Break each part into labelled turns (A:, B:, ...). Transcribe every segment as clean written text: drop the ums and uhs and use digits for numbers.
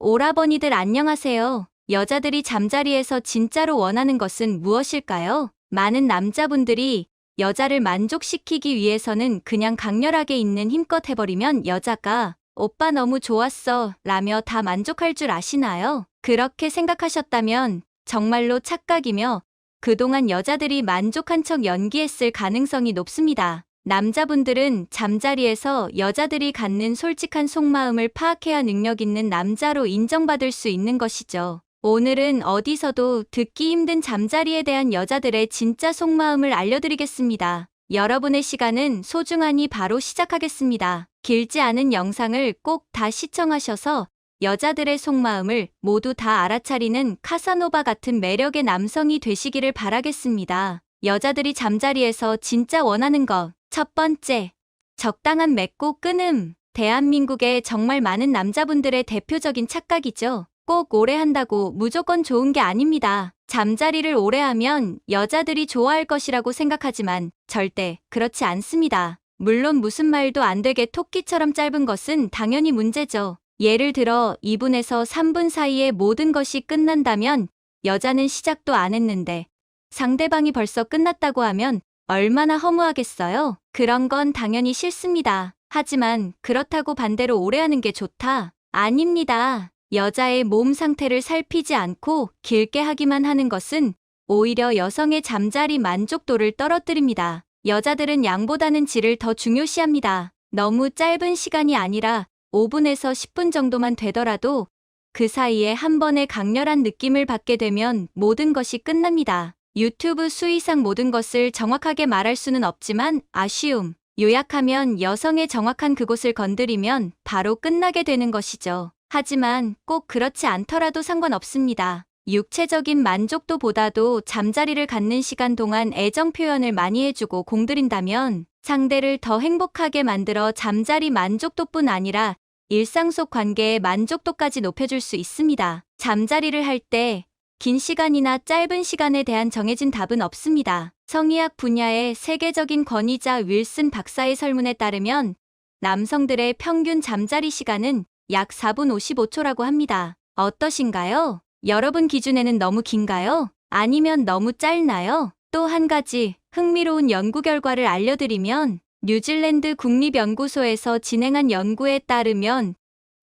A: 오라버니들 안녕하세요. 여자들이 잠자리에서 진짜로 원하는 것은 무엇일까요? 많은 남자분들이 여자를 만족시키기 위해서는 그냥 강렬하게 있는 힘껏 해버리면 여자가 오빠 너무 좋았어 라며 다 만족할 줄 아시나요? 그렇게 생각하셨다면 정말로 착각이며 그동안 여자들이 만족한 척 연기했을 가능성이 높습니다. 남자분들은 잠자리에서 여자들이 갖는 솔직한 속마음을 파악해야 능력 있는 남자로 인정받을 수 있는 것이죠. 오늘은 어디서도 듣기 힘든 잠자리에 대한 여자들의 진짜 속마음을 알려드리겠습니다. 여러분의 시간은 소중하니 바로 시작하겠습니다. 길지 않은 영상을 꼭 다 시청하셔서 여자들의 속마음을 모두 다 알아차리는 카사노바 같은 매력의 남성이 되시기를 바라겠습니다. 여자들이 잠자리에서 진짜 원하는 것. 첫 번째, 적당한 맺고 끊음. 대한민국의 정말 많은 남자분들의 대표적인 착각이죠. 꼭 오래 한다고 무조건 좋은 게 아닙니다. 잠자리를 오래 하면 여자들이 좋아할 것이라고 생각하지만 절대 그렇지 않습니다. 물론 무슨 말도 안 되게 토끼처럼 짧은 것은 당연히 문제죠. 예를 들어 2분에서 3분 사이에 모든 것이 끝난다면 여자는 시작도 안 했는데 상대방이 벌써 끝났다고 하면 얼마나 허무하겠어요? 그런 건 당연히 싫습니다. 하지만 그렇다고 반대로 오래 하는 게 좋다? 아닙니다. 여자의 몸 상태를 살피지 않고 길게 하기만 하는 것은 오히려 여성의 잠자리 만족도를 떨어뜨립니다. 여자들은 양보다는 질을 더 중요시합니다. 너무 짧은 시간이 아니라 5분에서 10분 정도만 되더라도 그 사이에 한 번의 강렬한 느낌을 받게 되면 모든 것이 끝납니다. 유튜브 수이상 모든 것을 정확하게 말할 수는 없지만 아쉬움, 요약하면 여성의 정확한 그곳을 건드리면 바로 끝나게 되는 것이죠. 하지만 꼭 그렇지 않더라도 상관없습니다. 육체적인 만족도보다도 잠자리를 갖는 시간 동안 애정 표현을 많이 해주고 공들인다면 상대를 더 행복하게 만들어 잠자리 만족도뿐 아니라 일상 속 관계의 만족도까지 높여줄 수 있습니다. 잠자리를 할 때 긴 시간이나 짧은 시간에 대한 정해진 답은 없습니다. 성의학 분야의 세계적인 권위자 윌슨 박사의 설문에 따르면 남성들의 평균 잠자리 시간은 약 4분 55초라고 합니다. 어떠신가요? 여러분 기준에는 너무 긴가요? 아니면 너무 짧나요? 또 한 가지 흥미로운 연구 결과를 알려드리면 뉴질랜드 국립연구소에서 진행한 연구에 따르면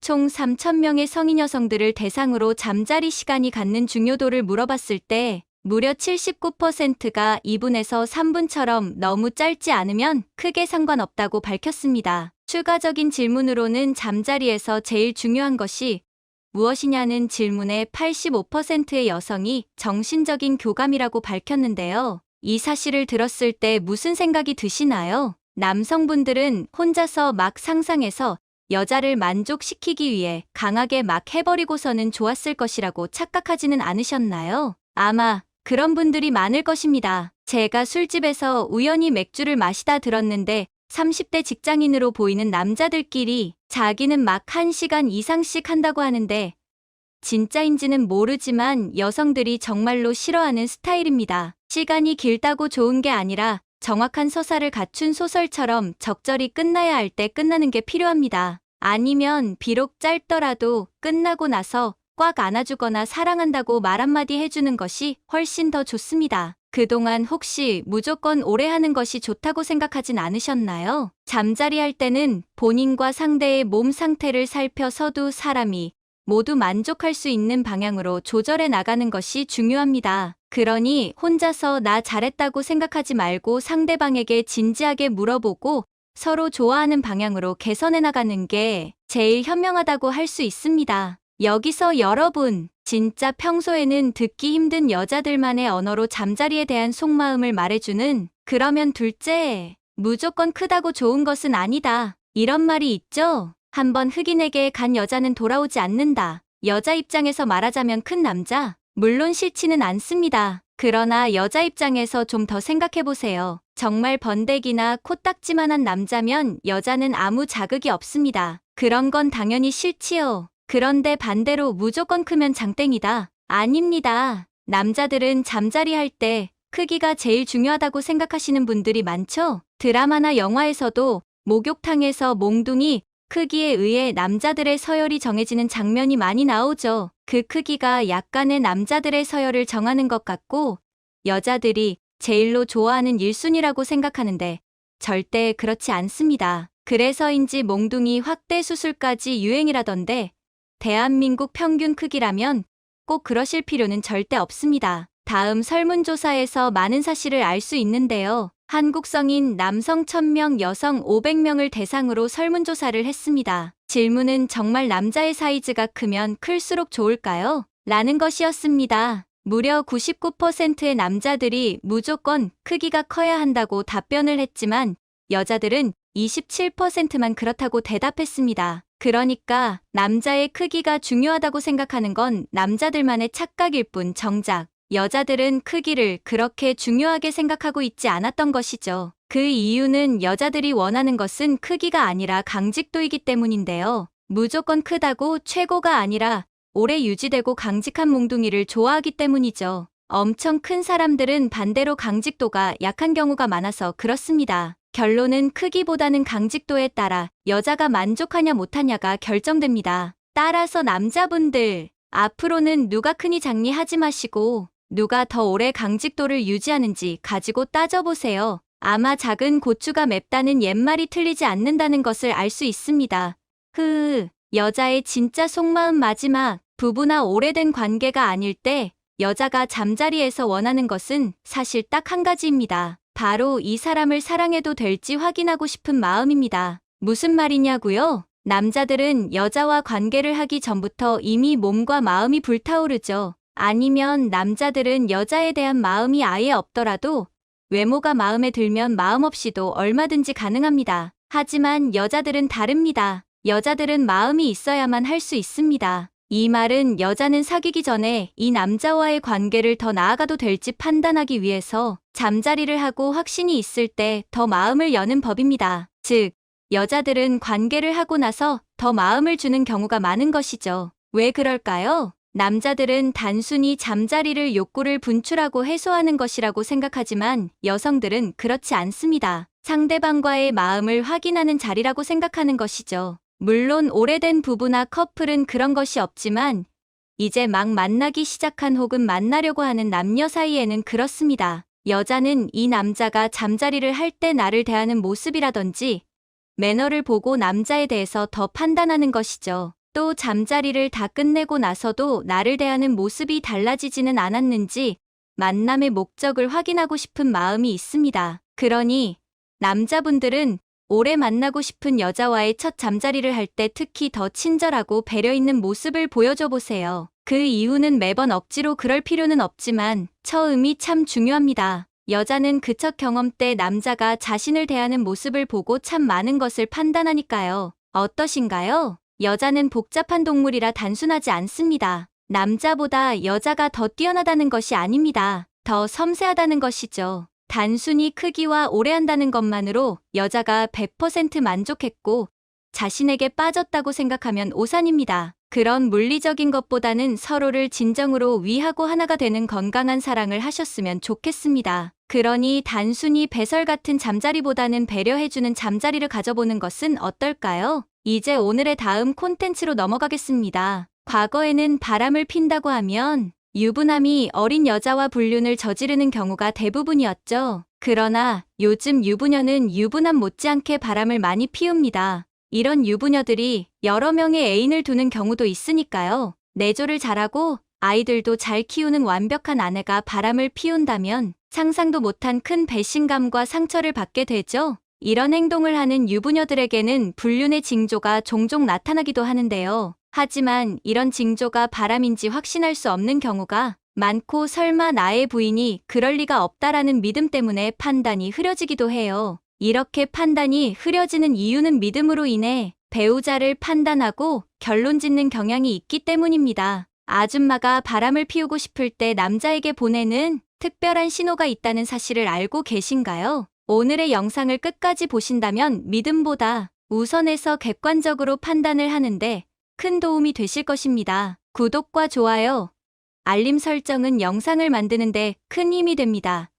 A: 총 3,000명의 성인 여성들을 대상으로 잠자리 시간이 갖는 중요도를 물어봤을 때 무려 79%가 2분에서 3분처럼 너무 짧지 않으면 크게 상관없다고 밝혔습니다. 추가적인 질문으로는 잠자리에서 제일 중요한 것이 무엇이냐는 질문에 85%의 여성이 정신적인 교감이라고 밝혔는데요. 이 사실을 들었을 때 무슨 생각이 드시나요? 남성분들은 혼자서 막 상상해서 여자를 만족시키기 위해 강하게 막 해버리고서는 좋았을 것이라고 착각하지는 않으셨나요? 아마 그런 분들이 많을 것입니다. 제가 술집에서 우연히 맥주를 마시다 들었는데 30대 직장인으로 보이는 남자들끼리 자기는 막 1시간 이상씩 한다고 하는데 진짜인지는 모르지만 여성들이 정말로 싫어하는 스타일입니다. 시간이 길다고 좋은 게 아니라 정확한 서사를 갖춘 소설처럼 적절히 끝나야 할 때 끝나는 게 필요합니다. 아니면 비록 짧더라도 끝나고 나서 꽉 안아주거나 사랑한다고 말 한마디 해주는 것이 훨씬 더 좋습니다. 그동안 혹시 무조건 오래 하는 것이 좋다고 생각하진 않으셨나요? 잠자리 할 때는 본인과 상대의 몸 상태를 살펴서도 사람이 모두 만족할 수 있는 방향으로 조절해 나가는 것이 중요합니다. 그러니 혼자서 나 잘했다고 생각하지 말고 상대방에게 진지하게 물어보고 서로 좋아하는 방향으로 개선해 나가는 게 제일 현명하다고 할 수 있습니다. 여기서 여러분, 진짜 평소에는 듣기 힘든 여자들만의 언어로 잠자리에 대한 속마음을 말해주는 그러면 둘째, 무조건 크다고 좋은 것은 아니다. 이런 말이 있죠? 한번 흑인에게 간 여자는 돌아오지 않는다. 여자 입장에서 말하자면 큰 남자? 물론 싫지는 않습니다. 그러나 여자 입장에서 좀 더 생각해보세요. 정말 번데기나 코딱지만한 남자면 여자는 아무 자극이 없습니다. 그런 건 당연히 싫지요. 그런데 반대로 무조건 크면 장땡이다. 아닙니다. 남자들은 잠자리 할 때 크기가 제일 중요하다고 생각하시는 분들이 많죠? 드라마나 영화에서도 목욕탕에서 몽둥이 크기에 의해 남자들의 서열이 정해지는 장면이 많이 나오죠. 그 크기가 약간의 남자들의 서열을 정하는 것 같고 여자들이 제일로 좋아하는 1순위라고 생각하는데 절대 그렇지 않습니다. 그래서인지 몽둥이 확대 수술까지 유행이라던데 대한민국 평균 크기라면 꼭 그러실 필요는 절대 없습니다. 다음 설문조사에서 많은 사실을 알 수 있는데요. 한국 성인 남성 1000명, 여성 500명을 대상으로 설문조사를 했습니다. 질문은 정말 남자의 사이즈가 크면 클수록 좋을까요? 라는 것이었습니다. 무려 99%의 남자들이 무조건 크기가 커야 한다고 답변을 했지만 여자들은 27%만 그렇다고 대답했습니다. 그러니까 남자의 크기가 중요하다고 생각하는 건 남자들만의 착각일 뿐 정작 여자들은 크기를 그렇게 중요하게 생각하고 있지 않았던 것이죠. 그 이유는 여자들이 원하는 것은 크기가 아니라 강직도이기 때문인데요. 무조건 크다고 최고가 아니라 오래 유지되고 강직한 몽둥이를 좋아하기 때문이죠. 엄청 큰 사람들은 반대로 강직도가 약한 경우가 많아서 그렇습니다. 결론은 크기보다는 강직도에 따라 여자가 만족하냐 못하냐가 결정됩니다. 따라서 남자분들, 앞으로는 누가 크니 작니 하지 마시고 누가 더 오래 강직도를 유지하는지 가지고 따져보세요. 아마 작은 고추가 맵다는 옛말이 틀리지 않는다는 것을 알 수 있습니다. 여자의 진짜 속마음 마지막, 부부나 오래된 관계가 아닐 때 여자가 잠자리에서 원하는 것은 사실 딱 한 가지입니다. 바로 이 사람을 사랑해도 될지 확인하고 싶은 마음입니다. 무슨 말이냐고요? 남자들은 여자와 관계를 하기 전부터 이미 몸과 마음이 불타오르죠. 아니면 남자들은 여자에 대한 마음이 아예 없더라도 외모가 마음에 들면 마음 없이도 얼마든지 가능합니다. 하지만 여자들은 다릅니다. 여자들은 마음이 있어야만 할 수 있습니다. 이 말은 여자는 사귀기 전에 이 남자와의 관계를 더 나아가도 될지 판단하기 위해서 잠자리를 하고 확신이 있을 때 더 마음을 여는 법입니다. 즉, 여자들은 관계를 하고 나서 더 마음을 주는 경우가 많은 것이죠. 왜 그럴까요? 남자들은 단순히 잠자리를 욕구를 분출하고 해소하는 것이라고 생각하지만 여성들은 그렇지 않습니다. 상대방과의 마음을 확인하는 자리라고 생각하는 것이죠. 물론 오래된 부부나 커플은 그런 것이 없지만 이제 막 만나기 시작한 혹은 만나려고 하는 남녀 사이에는 그렇습니다. 여자는 이 남자가 잠자리를 할 때 나를 대하는 모습이라든지 매너를 보고 남자에 대해서 더 판단하는 것이죠. 또 잠자리를 다 끝내고 나서도 나를 대하는 모습이 달라지지는 않았는지 만남의 목적을 확인하고 싶은 마음이 있습니다. 그러니 남자분들은 오래 만나고 싶은 여자와의 첫 잠자리를 할 때 특히 더 친절하고 배려 있는 모습을 보여줘 보세요. 그 이유는 매번 억지로 그럴 필요는 없지만 처음이 참 중요합니다. 여자는 그 첫 경험 때 남자가 자신을 대하는 모습을 보고 참 많은 것을 판단하니까요. 어떠신가요? 여자는 복잡한 동물이라 단순하지 않습니다. 남자보다 여자가 더 뛰어나다는 것이 아닙니다. 더 섬세하다는 것이죠. 단순히 크기와 오래 한다는 것만으로 여자가 100% 만족했고 자신에게 빠졌다고 생각하면 오산입니다. 그런 물리적인 것보다는 서로를 진정으로 위하고 하나가 되는 건강한 사랑을 하셨으면 좋겠습니다. 그러니 단순히 배설 같은 잠자리보다는 배려해주는 잠자리를 가져보는 것은 어떨까요? 이제 오늘의 다음 콘텐츠로 넘어가겠습니다. 과거에는 바람을 핀다고 하면 유부남이 어린 여자와 불륜을 저지르는 경우가 대부분이었죠. 그러나 요즘 유부녀는 유부남 못지않게 바람을 많이 피웁니다. 이런 유부녀들이 여러 명의 애인을 두는 경우도 있으니까요. 내조를 잘하고 아이들도 잘 키우는 완벽한 아내가 바람을 피운다면 상상도 못한 큰 배신감과 상처를 받게 되죠. 이런 행동을 하는 유부녀들에게는 불륜의 징조가 종종 나타나기도 하는데요. 하지만 이런 징조가 바람인지 확신할 수 없는 경우가 많고 설마 나의 부인이 그럴 리가 없다라는 믿음 때문에 판단이 흐려지기도 해요. 이렇게 판단이 흐려지는 이유는 믿음으로 인해 배우자를 판단하고 결론 짓는 경향이 있기 때문입니다. 아줌마가 바람을 피우고 싶을 때 남자에게 보내는 특별한 신호가 있다는 사실을 알고 계신가요? 오늘의 영상을 끝까지 보신다면 믿음보다 우선해서 객관적으로 판단을 하는데 큰 도움이 되실 것입니다. 구독과 좋아요, 알림 설정은 영상을 만드는데 큰 힘이 됩니다.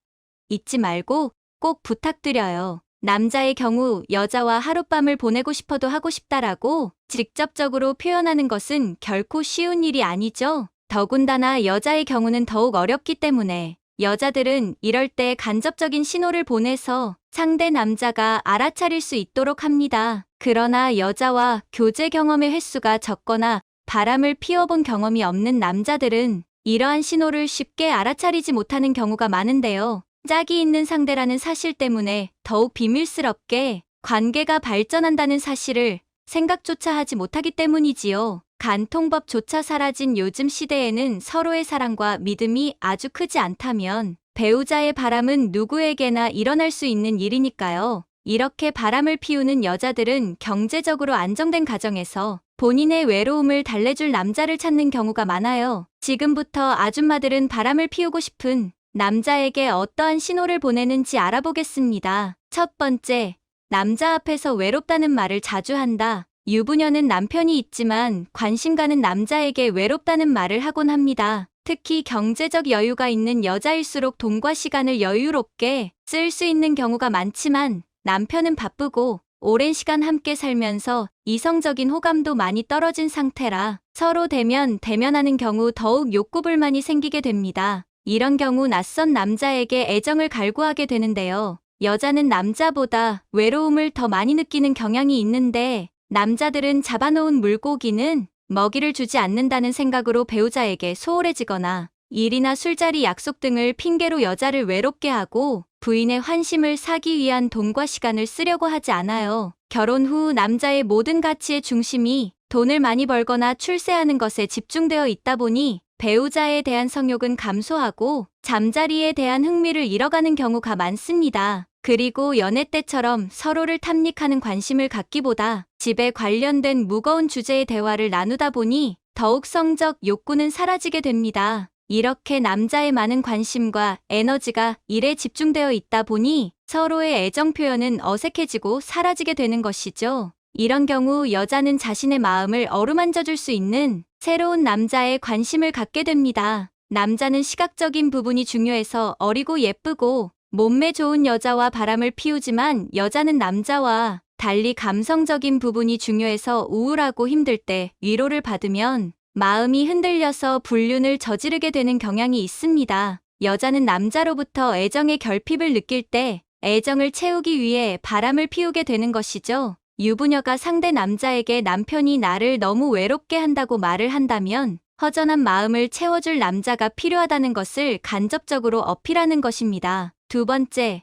A: 잊지 말고 꼭 부탁드려요. 남자의 경우 여자와 하룻밤을 보내고 싶어도 하고 싶다라고 직접적으로 표현하는 것은 결코 쉬운 일이 아니죠. 더군다나 여자의 경우는 더욱 어렵기 때문에 여자들은 이럴 때 간접적인 신호를 보내서 상대 남자가 알아차릴 수 있도록 합니다. 그러나 여자와 교제 경험의 횟수가 적거나 바람을 피워본 경험이 없는 남자들은 이러한 신호를 쉽게 알아차리지 못하는 경우가 많은데요. 짝이 있는 상대라는 사실 때문에 더욱 비밀스럽게 관계가 발전한다는 사실을 생각조차 하지 못하기 때문이지요. 간통법조차 사라진 요즘 시대에는 서로의 사랑과 믿음이 아주 크지 않다면 배우자의 바람은 누구에게나 일어날 수 있는 일이니까요. 이렇게 바람을 피우는 여자들은 경제적으로 안정된 가정에서 본인의 외로움을 달래줄 남자를 찾는 경우가 많아요. 지금부터 아줌마들은 바람을 피우고 싶은 남자에게 어떠한 신호를 보내는지 알아보겠습니다. 첫 번째, 남자 앞에서 외롭다는 말을 자주 한다. 유부녀는 남편이 있지만 관심 가는 남자에게 외롭다는 말을 하곤 합니다. 특히 경제적 여유가 있는 여자일수록 돈과 시간을 여유롭게 쓸 수 있는 경우가 많지만 남편은 바쁘고 오랜 시간 함께 살면서 이성적인 호감도 많이 떨어진 상태라 서로 대면하는 경우 더욱 욕구불만이 생기게 됩니다. 이런 경우 낯선 남자에게 애정을 갈구하게 되는데요. 여자는 남자보다 외로움을 더 많이 느끼는 경향이 있는데 남자들은 잡아놓은 물고기는 먹이를 주지 않는다는 생각으로 배우자에게 소홀해지거나 일이나 술자리 약속 등을 핑계로 여자를 외롭게 하고 부인의 환심을 사기 위한 돈과 시간을 쓰려고 하지 않아요. 결혼 후 남자의 모든 가치의 중심이 돈을 많이 벌거나 출세하는 것에 집중되어 있다 보니 배우자에 대한 성욕은 감소하고 잠자리에 대한 흥미를 잃어가는 경우가 많습니다. 그리고 연애 때처럼 서로를 탐닉하는 관심을 갖기보다 집에 관련된 무거운 주제의 대화를 나누다 보니 더욱 성적 욕구는 사라지게 됩니다. 이렇게 남자의 많은 관심과 에너지가 일에 집중되어 있다 보니 서로의 애정 표현은 어색해지고 사라지게 되는 것이죠. 이런 경우 여자는 자신의 마음을 어루만져 줄 수 있는 새로운 남자에 관심을 갖게 됩니다. 남자는 시각적인 부분이 중요해서 어리고 예쁘고 몸매 좋은 여자와 바람을 피우지만 여자는 남자와 달리 감성적인 부분이 중요해서 우울하고 힘들 때 위로를 받으면 마음이 흔들려서 불륜을 저지르게 되는 경향이 있습니다. 여자는 남자로부터 애정의 결핍을 느낄 때 애정을 채우기 위해 바람을 피우게 되는 것이죠. 유부녀가 상대 남자에게 남편이 나를 너무 외롭게 한다고 말을 한다면 허전한 마음을 채워줄 남자가 필요하다는 것을 간접적으로 어필하는 것입니다. 두 번째,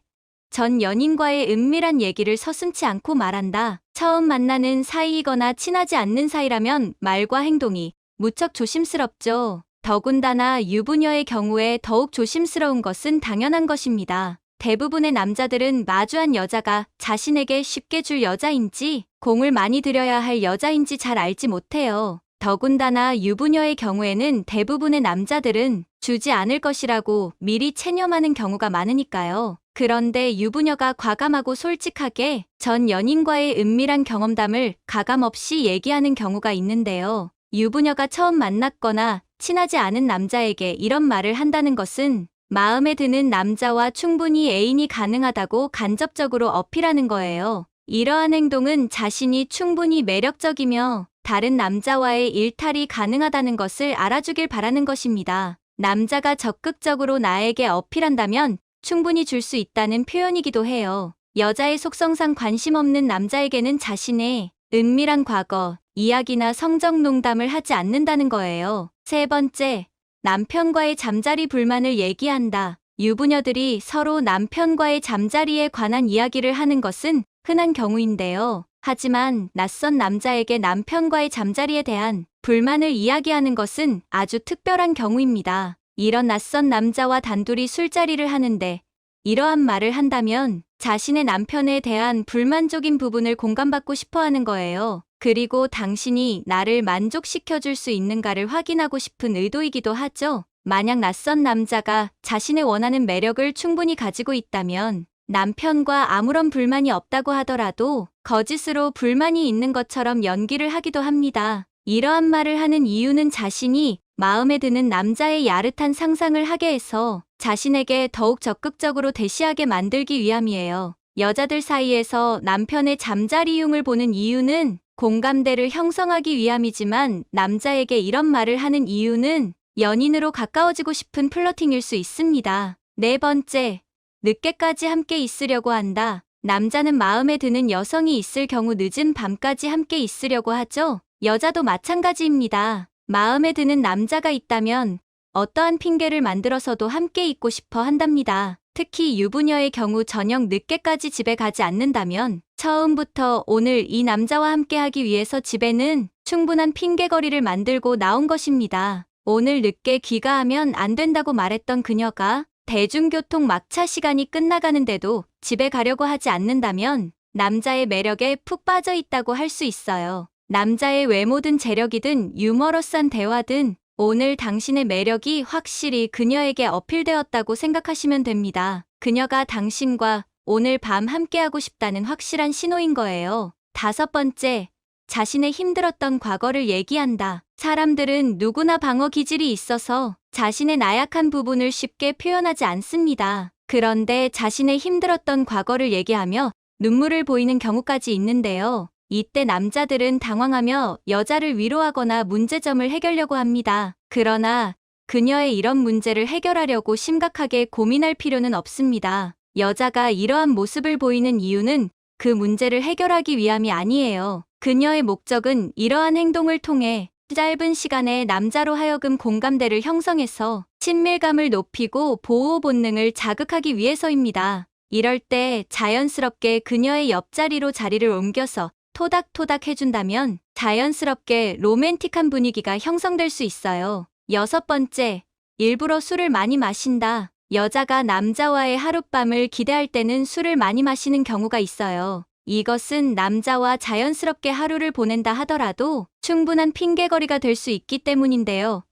A: 전 연인과의 은밀한 얘기를 서슴지 않고 말한다. 처음 만나는 사이이거나 친하지 않는 사이라면 말과 행동이 무척 조심스럽죠. 더군다나 유부녀의 경우에 더욱 조심스러운 것은 당연한 것입니다. 대부분의 남자들은 마주한 여자가 자신에게 쉽게 줄 여자인지 공을 많이 들여야 할 여자인지 잘 알지 못해요. 더군다나 유부녀의 경우에는 대부분의 남자들은 주지 않을 것이라고 미리 체념하는 경우가 많으니까요. 그런데 유부녀가 과감하고 솔직하게 전 연인과의 은밀한 경험담을 가감없이 얘기하는 경우가 있는데요. 유부녀가 처음 만났거나 친하지 않은 남자에게 이런 말을 한다는 것은 마음에 드는 남자와 충분히 애인이 가능하다고 간접적으로 어필하는 거예요. 이러한 행동은 자신이 충분히 매력적이며 다른 남자와의 일탈이 가능하다는 것을 알아주길 바라는 것입니다. 남자가 적극적으로 나에게 어필한다면 충분히 줄 수 있다는 표현이기도 해요. 여자의 속성상 관심 없는 남자에게는 자신의 은밀한 과거, 이야기나 성적 농담을 하지 않는다는 거예요. 세 번째, 남편과의 잠자리 불만을 얘기한다. 유부녀들이 서로 남편과의 잠자리에 관한 이야기를 하는 것은 흔한 경우인데요. 하지만 낯선 남자에게 남편과의 잠자리에 대한 불만을 이야기하는 것은 아주 특별한 경우입니다. 이런 낯선 남자와 단둘이 술자리를 하는데 이러한 말을 한다면 자신의 남편에 대한 불만족인 부분을 공감받고 싶어 하는 거예요. 그리고 당신이 나를 만족시켜줄 수 있는가를 확인하고 싶은 의도이기도 하죠. 만약 낯선 남자가 자신의 원하는 매력을 충분히 가지고 있다면 남편과 아무런 불만이 없다고 하더라도 거짓으로 불만이 있는 것처럼 연기를 하기도 합니다. 이러한 말을 하는 이유는 자신이 마음에 드는 남자의 야릇한 상상을 하게 해서 자신에게 더욱 적극적으로 대시하게 만들기 위함이에요. 여자들 사이에서 남편의 잠자리 흉을 보는 이유는 공감대를 형성하기 위함이지만 남자에게 이런 말을 하는 이유는 연인으로 가까워지고 싶은 플러팅일 수 있습니다. 네 번째, 늦게까지 함께 있으려고 한다. 남자는 마음에 드는 여성이 있을 경우 늦은 밤까지 함께 있으려고 하죠. 여자도 마찬가지입니다. 마음에 드는 남자가 있다면 어떠한 핑계를 만들어서도 함께 있고 싶어 한답니다. 특히 유부녀의 경우 저녁 늦게까지 집에 가지 않는다면 처음부터 오늘 이 남자와 함께 하기 위해서 집에는 충분한 핑계거리를 만들고 나온 것입니다. 오늘 늦게 귀가하면 안 된다고 말했던 그녀가 대중교통 막차 시간이 끝나가는데도 집에 가려고 하지 않는다면 남자의 매력에 푹 빠져 있다고 할 수 있어요. 남자의 외모든 재력이든 유머러스한 대화든 오늘 당신의 매력이 확실히 그녀에게 어필되었다고 생각하시면 됩니다. 그녀가 당신과 오늘 밤 함께하고 싶다는 확실한 신호인 거예요. 다섯 번째, 자신의 힘들었던 과거를 얘기한다. 사람들은 누구나 방어 기질이 있어서 자신의 나약한 부분을 쉽게 표현하지 않습니다. 그런데 자신의 힘들었던 과거를 얘기하며 눈물을 보이는 경우까지 있는데요. 이때 남자들은 당황하며 여자를 위로하거나 문제점을 해결하려고 합니다. 그러나 그녀의 이런 문제를 해결하려고 심각하게 고민할 필요는 없습니다. 여자가 이러한 모습을 보이는 이유는 그 문제를 해결하기 위함이 아니에요. 그녀의 목적은 이러한 행동을 통해 짧은 시간에 남자로 하여금 공감대를 형성해서 친밀감을 높이고 보호 본능을 자극하기 위해서입니다. 이럴 때 자연스럽게 그녀의 옆자리로 자리를 옮겨서 토닥토닥 해준다면 자연스럽게 로맨틱한 분위기가 형성될 수 있어요. 여섯 번째, 일부러 술을 많이 마신다. 여자가 남자와의 하룻밤을 기대할 때는 술을 많이 마시는 경우가 있어요. 이것은 남자와 자연스럽게 하루를 보낸다 하더라도 충분한 핑계거리가 될 수 있기 때문인데요.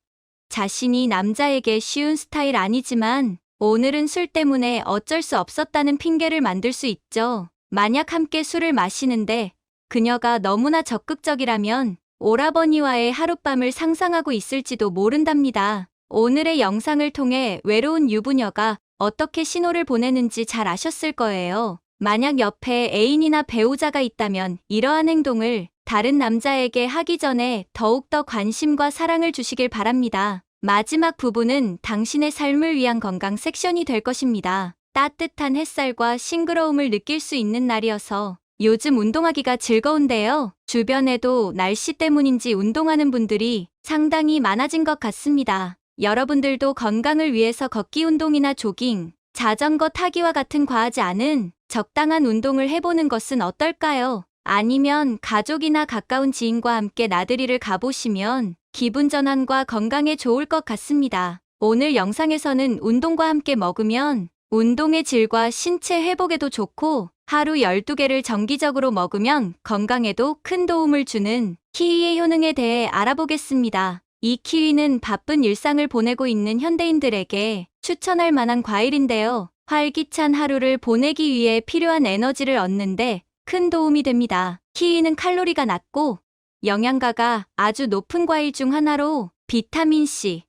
A: 자신이 남자에게 쉬운 스타일 아니지만 오늘은 술 때문에 어쩔 수 없었다는 핑계를 만들 수 있죠. 만약 함께 술을 마시는데 그녀가 너무나 적극적이라면 오라버니와의 하룻밤을 상상하고 있을지도 모른답니다. 오늘의 영상을 통해 외로운 유부녀가 어떻게 신호를 보내는지 잘 아셨을 거예요. 만약 옆에 애인이나 배우자가 있다면 이러한 행동을 다른 남자에게 하기 전에 더욱더 관심과 사랑을 주시길 바랍니다. 마지막 부분은 당신의 삶을 위한 건강 섹션이 될 것입니다. 따뜻한 햇살과 싱그러움을 느낄 수 있는 날이어서 요즘 운동하기가 즐거운데요. 주변에도 날씨 때문인지 운동하는 분들이 상당히 많아진 것 같습니다. 여러분들도 건강을 위해서 걷기 운동이나 조깅, 자전거 타기와 같은 과하지 않은 적당한 운동을 해보는 것은 어떨까요? 아니면 가족이나 가까운 지인과 함께 나들이를 가보시면 기분 전환과 건강에 좋을 것 같습니다. 오늘 영상에서는 운동과 함께 먹으면 운동의 질과 신체 회복에도 좋고 하루 12개를 정기적으로 먹으면 건강에도 큰 도움을 주는 키위의 효능에 대해 알아보겠습니다. 이 키위는 바쁜 일상을 보내고 있는 현대인들에게 추천할 만한 과일인데요. 활기찬 하루를 보내기 위해 필요한 에너지를 얻는데 큰 도움이 됩니다. 키위는 칼로리가 낮고 영양가가 아주 높은 과일 중 하나로 비타민C,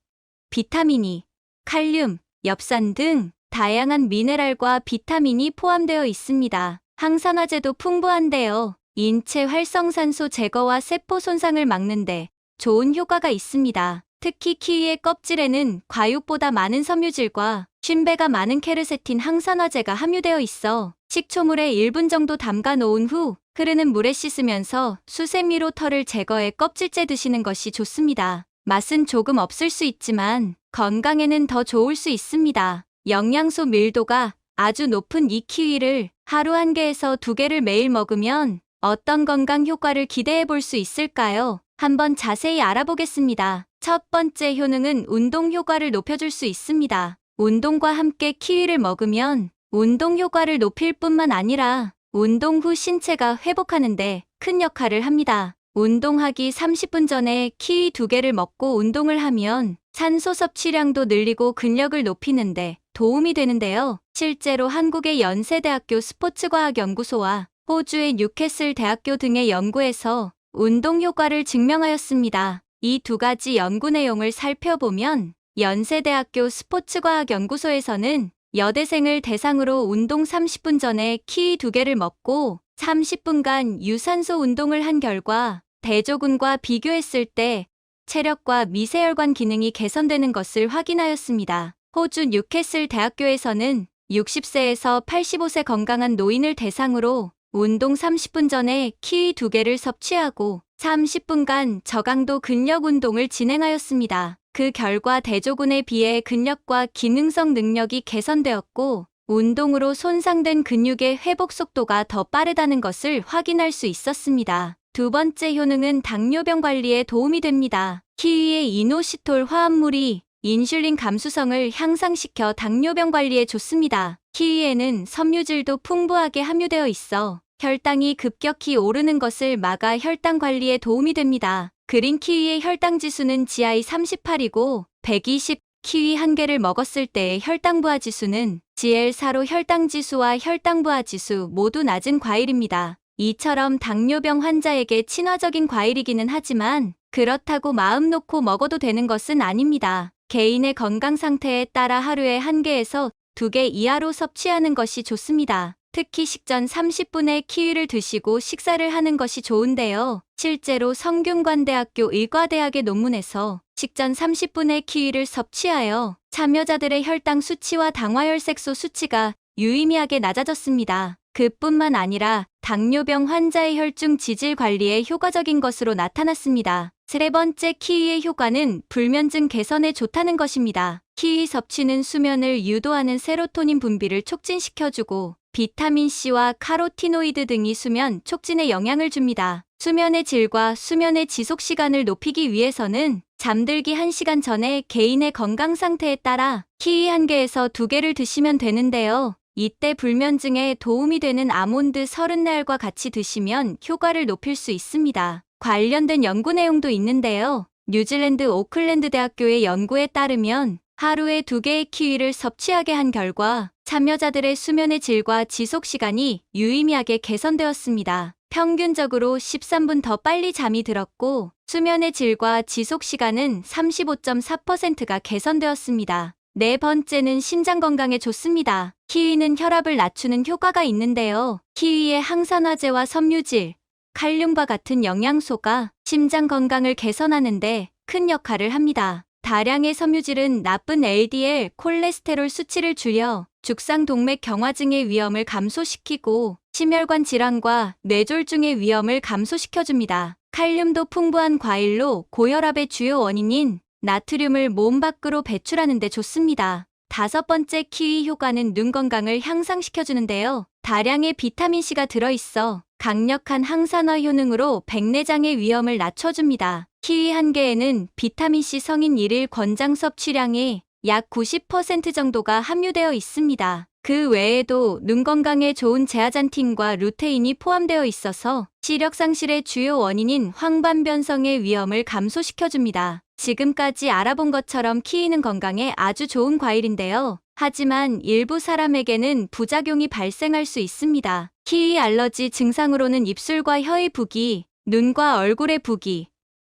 A: 비타민 E, 칼륨, 엽산 등 다양한 미네랄과 비타민이 포함되어 있습니다. 항산화제도 풍부한데요. 인체 활성산소 제거와 세포 손상을 막는데 좋은 효과가 있습니다. 특히 키위의 껍질에는 과육보다 많은 섬유질과 50배가 많은 케르세틴 항산화제가 함유되어 있어 식초물에 1분 정도 담가 놓은 후 흐르는 물에 씻으면서 수세미로 털을 제거해 껍질째 드시는 것이 좋습니다. 맛은 조금 없을 수 있지만 건강에는 더 좋을 수 있습니다. 영양소 밀도가 아주 높은 이 키위를 하루 1개에서 2개를 매일 먹으면 어떤 건강 효과를 기대해 볼 수 있을까요? 한번 자세히 알아보겠습니다. 첫 번째 효능은 운동 효과를 높여줄 수 있습니다. 운동과 함께 키위를 먹으면 운동 효과를 높일 뿐만 아니라 운동 후 신체가 회복하는데 큰 역할을 합니다. 운동하기 30분 전에 키위 2개를 먹고 운동을 하면 산소 섭취량도 늘리고 근력을 높이는데 도움이 되는데요. 실제로 한국의 연세대학교 스포츠과학연구소와 호주의 뉴캐슬 대학교 등의 연구에서 운동 효과를 증명하였습니다. 이 2가지 연구 내용을 살펴보면 연세대학교 스포츠과학연구소에서는 여대생을 대상으로 운동 30분 전에 키위 2개를 먹고 30분간 유산소 운동을 한 결과 대조군과 비교했을 때 체력과 미세혈관 기능이 개선되는 것을 확인하였습니다. 호주 뉴캐슬 대학교에서는 60세에서 85세 건강한 노인을 대상으로 운동 30분 전에 키위 2개를 섭취하고 30분간 저강도 근력 운동을 진행하였습니다. 그 결과 대조군에 비해 근력과 기능성 능력이 개선되었고 운동으로 손상된 근육의 회복 속도가 더 빠르다는 것을 확인할 수 있었습니다. 두 번째 효능은 당뇨병 관리에 도움이 됩니다. 키위의 이노시톨 화합물이 인슐린 감수성을 향상시켜 당뇨병 관리에 좋습니다. 키위에는 섬유질도 풍부하게 함유되어 있어 혈당이 급격히 오르는 것을 막아 혈당 관리에 도움이 됩니다. 그린 키위의 혈당 지수는 GI 38이고 120, 키위 1개를 먹었을 때의 혈당 부하 지수는 GL4로 혈당 지수와 혈당 부하 지수 모두 낮은 과일입니다. 이처럼 당뇨병 환자에게 친화적인 과일이기는 하지만 그렇다고 마음 놓고 먹어도 되는 것은 아닙니다. 개인의 건강 상태에 따라 하루에 1개에서 2개 이하로 섭취하는 것이 좋습니다. 특히 식전 30분에 키위를 드시고 식사를 하는 것이 좋은데요. 실제로 성균관대학교 의과대학의 논문에서 식전 30분에 키위를 섭취하여 참여자들의 혈당 수치와 당화혈색소 수치가 유의미하게 낮아졌습니다. 그뿐만 아니라 당뇨병 환자의 혈중 지질 관리에 효과적인 것으로 나타났습니다. 세 번째, 키위의 효과는 불면증 개선에 좋다는 것입니다. 키위 섭취는 수면을 유도하는 세로토닌 분비를 촉진시켜주고 비타민C와 카로티노이드 등이 수면 촉진에 영향을 줍니다. 수면의 질과 수면의 지속 시간을 높이기 위해서는 잠들기 1시간 전에 개인의 건강 상태에 따라 키위 1개에서 2개를 드시면 되는데요. 이때 불면증에 도움이 되는 아몬드 30알과 같이 드시면 효과를 높일 수 있습니다. 관련된 연구 내용도 있는데요. 뉴질랜드 오클랜드 대학교의 연구에 따르면 하루에 2개의 키위를 섭취하게 한 결과 참여자들의 수면의 질과 지속 시간이 유의미하게 개선되었습니다. 평균적으로 13분 더 빨리 잠이 들었고 수면의 질과 지속 시간은 35.4%가 개선되었습니다. 네 번째는 심장 건강에 좋습니다. 키위는 혈압을 낮추는 효과가 있는데요. 키위의 항산화제와 섬유질, 칼륨과 같은 영양소가 심장 건강을 개선하는데 큰 역할을 합니다. 다량의 섬유질은 나쁜 LDL 콜레스테롤 수치를 줄여 죽상동맥 경화증의 위험을 감소시키고 심혈관 질환과 뇌졸중의 위험을 감소시켜줍니다. 칼륨도 풍부한 과일로 고혈압의 주요 원인인 나트륨을 몸 밖으로 배출하는 데 좋습니다. 다섯 번째, 키위 효과는 눈 건강을 향상시켜주는데요. 다량의 비타민C가 들어있어 강력한 항산화 효능으로 백내장의 위험을 낮춰줍니다. 키위 1개에는 비타민C 성인 1일 권장 섭취량의 약 90% 정도가 함유되어 있습니다. 그 외에도 눈 건강에 좋은 제아잔틴과 루테인이 포함되어 있어서 시력 상실의 주요 원인인 황반변성의 위험을 감소시켜줍니다. 지금까지 알아본 것처럼 키위는 건강에 아주 좋은 과일인데요. 하지만 일부 사람에게는 부작용이 발생할 수 있습니다. 키위 알러지 증상으로는 입술과 혀의 부기, 눈과 얼굴의 부기,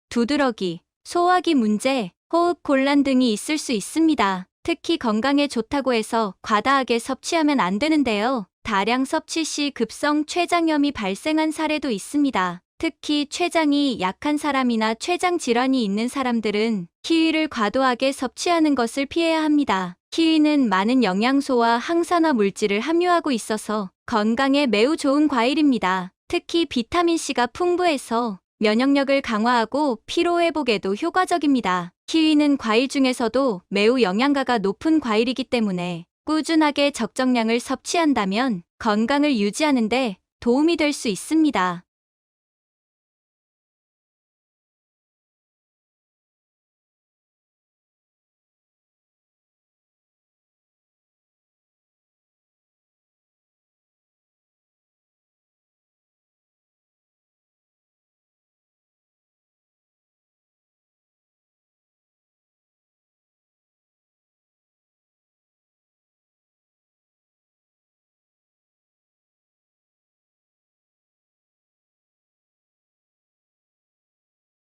A: 두드러기, 소화기 문제, 호흡 곤란 등이 있을 수 있습니다. 특히 건강에 좋다고 해서 과다하게 섭취하면 안 되는데요. 다량 섭취 시 급성 췌장염이 발생한 사례도 있습니다. 특히 췌장이 약한 사람이나 췌장 질환이 있는 사람들은 키위를 과도하게 섭취하는 것을 피해야 합니다. 키위는 많은 영양소와 항산화 물질을 함유하고 있어서 건강에 매우 좋은 과일입니다. 특히 비타민C가 풍부해서 면역력을 강화하고 피로 회복에도 효과적입니다. 키위는 과일 중에서도 매우 영양가가 높은 과일이기 때문에 꾸준하게 적정량을 섭취한다면 건강을 유지하는 데 도움이 될 수 있습니다.